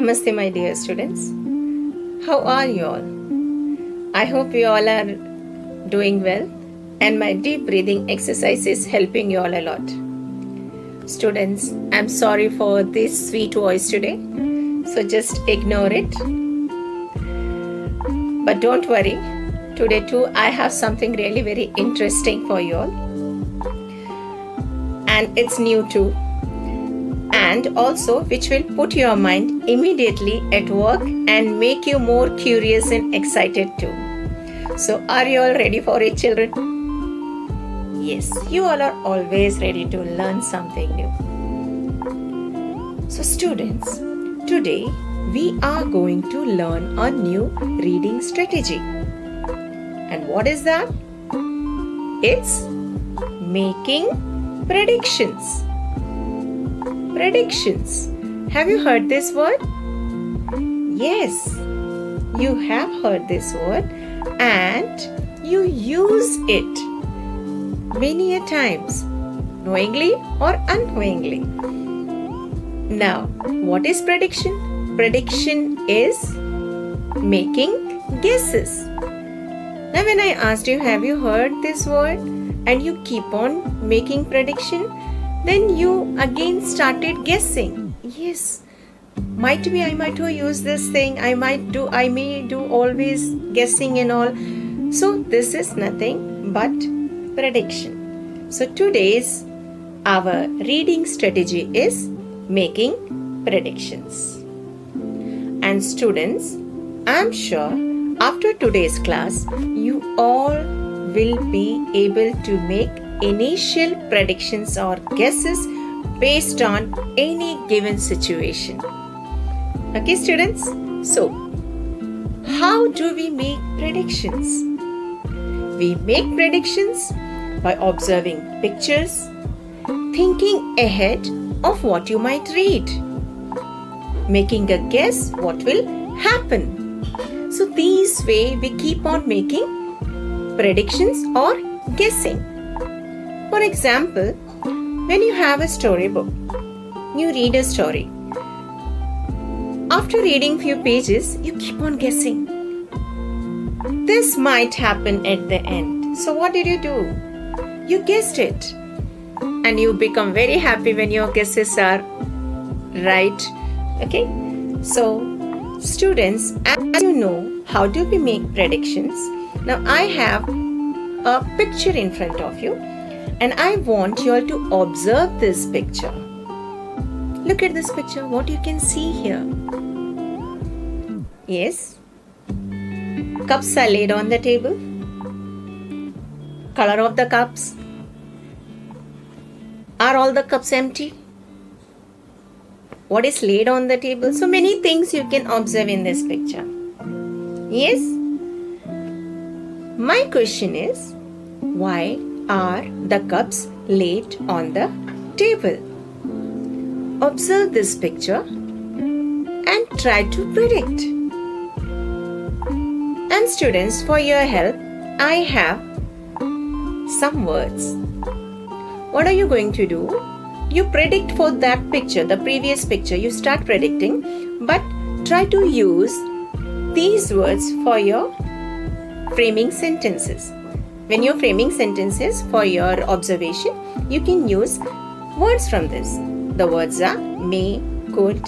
Namaste, my dear students. How are you all? I hope you all are doing well, and my deep breathing exercise is helping you all a lot. Students, I'm sorry for this sweet voice today, so just ignore it. But don't worry, today too I have something really very interesting for you all, and it's new too, and also which will put your mind immediately at work and make you more curious and excited too. So are you all ready for it, children? Yes, you all are always ready to learn something new. So students, today we are going to learn a new reading strategy. And what is that? It's making predictions. Predictions. Have you heard this word? Yes, you have heard this word and you use it many a times, knowingly or unknowingly. Now, what is prediction? Prediction is making guesses. Now, when I asked you, have you heard this word? And you keep on making prediction, then you again started guessing. Yes, might be I might use this thing, I may do always guessing and all. So this is nothing but prediction. So today's our reading strategy is making predictions. And students, I'm sure after today's class, you all will be able to make initial predictions or guesses based on any given situation. Okay, students? So, how do we make predictions? We make predictions by observing pictures, thinking ahead of what you might read, making a guess what will happen. So, this way we keep on making predictions or guessing. For example, when you have a storybook, you read a story. After reading few pages, you keep on guessing. This might happen at the end. So what did you do? You guessed it. And you become very happy when your guesses are right. Okay? So, students, as you know, how do we make predictions? Now, I have a picture in front of you. And I want you all to observe this picture. Look at this picture, what you can see here. Yes, cups are laid on the table. Color of the cups. Are all the cups empty? What is laid on the table? So many things you can observe in this picture. Yes? My question is, why are the cups laid on the table? Observe this picture and try to predict. And students, for your help, I have some words. What are you going to do? You predict for that picture, the previous picture. You start predicting, but try to use these words for your framing sentences. When you're framing sentences for your observation, you can use words from this. The words are may, could,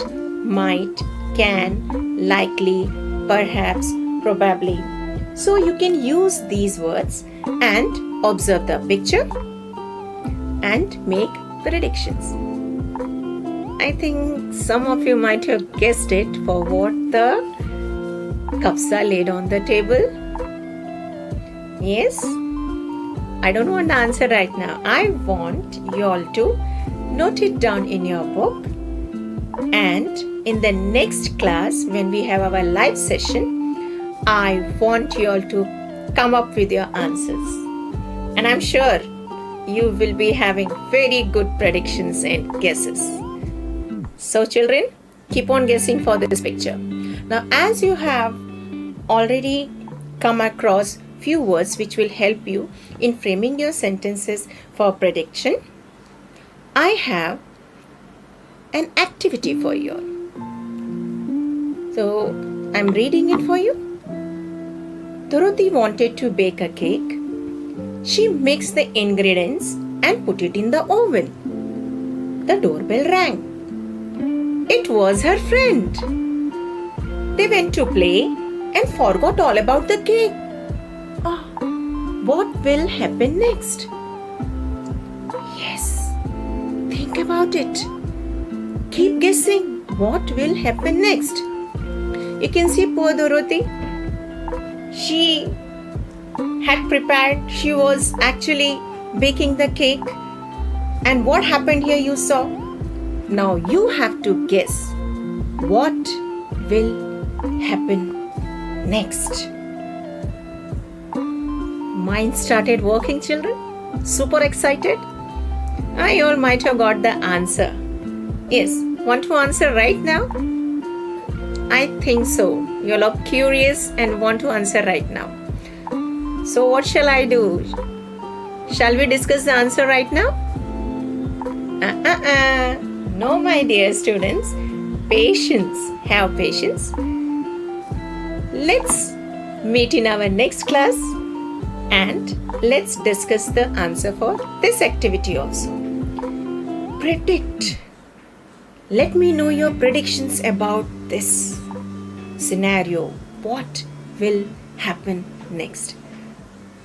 might, can, likely, perhaps, probably. So you can use these words and observe the picture and make predictions. I think some of you might have guessed it for what the cups are laid on the table. Yes? I don't want the answer right now. I want you all to note it down in your book, and in the next class when we have our live session, I want you all to come up with your answers. And I'm sure you will be having very good predictions and guesses. So children, keep on guessing for this picture. Now as you have already come across few words which will help you in framing your sentences for prediction, I have an activity for you. So I'm reading it for you. Dorothy wanted to bake a cake. She mixed the ingredients and put it in the oven. The doorbell rang. It was her friend. They went to play and forgot all about the cake. What will happen next? Yes, think about it. Keep guessing what will happen next. You can see poor Dorothy. She had prepared, she was actually baking the cake. And what happened here you saw? Now you have to guess what will happen next. Mind started working, children? Super excited? You all might have got the answer. Yes, want to answer right now? I think so. You all are curious and want to answer right now. So what shall I do? Shall we discuss the answer right now? No, my dear students. Patience. Have patience. Let's meet in our next class and let's discuss the answer for this activity also. Predict. Let me know your predictions about this scenario. What will happen next?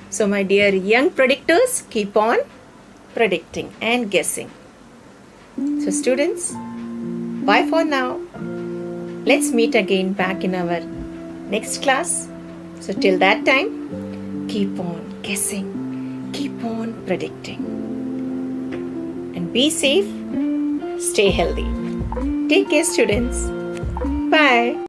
So my dear young predictors, keep on predicting and guessing. So students, bye for now. Let's meet again back in our next class. So till that time, keep on guessing, keep on predicting. And be safe, stay healthy. Take care, students. Bye.